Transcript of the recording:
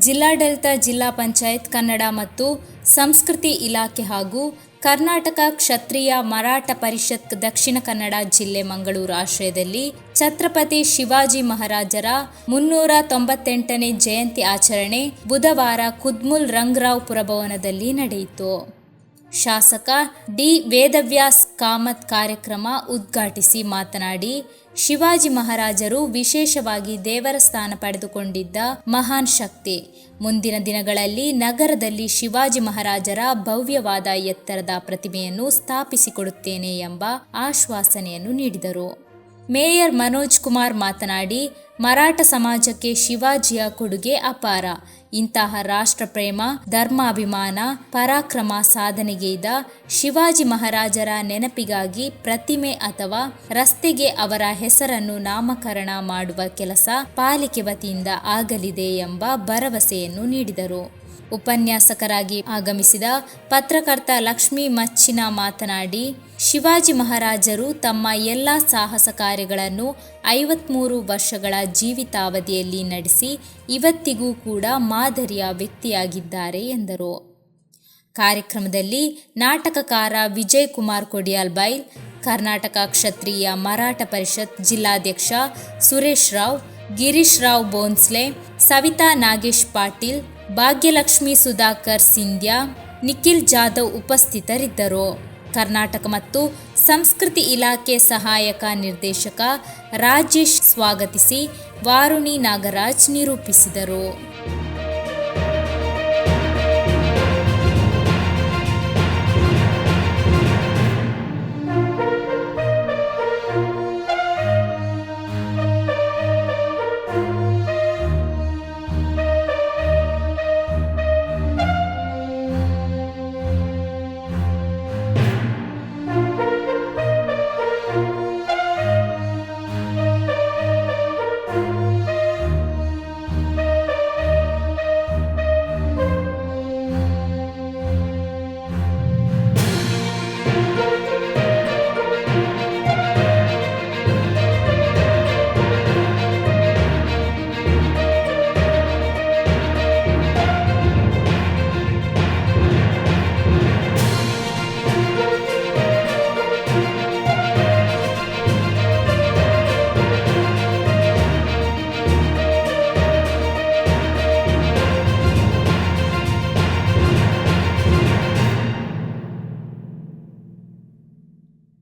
ಜಿಲ್ಲಾಡಳಿತ, ಜಿಲ್ಲಾ ಪಂಚಾಯತ್, ಕನ್ನಡ ಮತ್ತು ಸಂಸ್ಕೃತಿ ಇಲಾಖೆ ಹಾಗೂ ಕರ್ನಾಟಕ ಕ್ಷತ್ರಿಯ ಮರಾಠ ಪರಿಷತ್ ದಕ್ಷಿಣ ಕನ್ನಡ ಜಿಲ್ಲೆ ಮಂಗಳೂರು ಆಶ್ರಯದಲ್ಲಿ ಛತ್ರಪತಿ ಶಿವಾಜಿ ಮಹಾರಾಜರ 398ನೇ ಜಯಂತಿ ಆಚರಣೆ ಬುಧವಾರ ಕುದ್ಮುಲ್ ರಂಗರಾವ್ ಪುರಭವನದಲ್ಲಿ ನಡೆಯಿತು. ಶಾಸಕ ಡಿ. ವೇದವ್ಯಾಸ್ ಕಾಮತ್ ಕಾರ್ಯಕ್ರಮ ಉದ್ಘಾಟಿಸಿ ಮಾತನಾಡಿ, ಶಿವಾಜಿ ಮಹಾರಾಜರು ವಿಶೇಷವಾಗಿ ದೇವರ ಸ್ಥಾನ ಪಡೆದುಕೊಂಡಿದ್ದ ಮಹಾನ್ ಶಕ್ತಿ. ಮುಂದಿನ ದಿನಗಳಲ್ಲಿ ನಗರದಲ್ಲಿ ಶಿವಾಜಿ ಮಹಾರಾಜರ ಭವ್ಯವಾದ ಎತ್ತರದ ಪ್ರತಿಮೆಯನ್ನು ಸ್ಥಾಪಿಸಿಕೊಡುತ್ತೇನೆ ಎಂಬ ಆಶ್ವಾಸನೆಯನ್ನು ನೀಡಿದರು. ಮೇಯರ್ ಮನೋಜ್ ಕುಮಾರ್ ಮಾತನಾಡಿ, ಮರಾಠ ಸಮಾಜಕ್ಕೆ ಶಿವಾಜಿಯ ಕೊಡುಗೆ ಅಪಾರ. ಇಂತಹ ರಾಷ್ಟ್ರಪ್ರೇಮ, ಧರ್ಮಾಭಿಮಾನ, ಪರಾಕ್ರಮ ಸಾಧನೆಗೈದ ಶಿವಾಜಿ ಮಹಾರಾಜರ ನೆನಪಿಗಾಗಿ ಪ್ರತಿಮೆ ಅಥವಾ ರಸ್ತೆಗೆ ಅವರ ಹೆಸರನ್ನು ನಾಮಕರಣ ಮಾಡುವ ಕೆಲಸ ಪಾಲಿಕೆ ವತಿಯಿಂದ ಆಗಲಿದೆ ಎಂಬ ಭರವಸೆಯನ್ನು ನೀಡಿದರು. ಉಪನ್ಯಾಸಕರಾಗಿ ಆಗಮಿಸಿದ ಪತ್ರಕರ್ತ ಲಕ್ಷ್ಮೀ ಮಚ್ಚಿನ ಮಾತನಾಡಿ, ಶಿವಾಜಿ ಮಹಾರಾಜರು ತಮ್ಮ ಎಲ್ಲ ಸಾಹಸ ಕಾರ್ಯಗಳನ್ನು 53 ವರ್ಷಗಳ ಜೀವಿತಾವಧಿಯಲ್ಲಿ ನಡೆಸಿ ಇವತ್ತಿಗೂ ಕೂಡ ಮಾದರಿಯ ವ್ಯಕ್ತಿಯಾಗಿದ್ದಾರೆ ಎಂದರು. ಕಾರ್ಯಕ್ರಮದಲ್ಲಿ ನಾಟಕಕಾರ ವಿಜಯ್ ಕುಮಾರ್ ಕೊಡಿಯಾಲ್ಬೈಲ್, ಕರ್ನಾಟಕ ಕ್ಷತ್ರಿಯ ಮರಾಠ ಪರಿಷತ್ ಜಿಲ್ಲಾಧ್ಯಕ್ಷ ಸುರೇಶ್ ರಾವ್, ಗಿರೀಶ್ ರಾವ್ ಬೋನ್ಸ್ಲೆ, ಸವಿತಾ ನಾಗೇಶ್ ಪಾಟೀಲ್, ಭಾಗ್ಯಲಕ್ಷ್ಮಿ ಸುಧಾಕರ್ ಸಿಂಧ್ಯಾ, ನಿಖಿಲ್ ಜಾಧವ್ ಉಪಸ್ಥಿತರಿದ್ದರು. ಕರ್ನಾಟಕ ಮತ್ತು ಸಂಸ್ಕೃತಿ ಇಲಾಖೆ ಸಹಾಯಕ ನಿರ್ದೇಶಕ ರಾಜೇಶ್ ಸ್ವಾಗತಿಸಿ, ವಾರುಣಿ ನಾಗರಾಜ್ ನಿರೂಪಿಸಿದರು.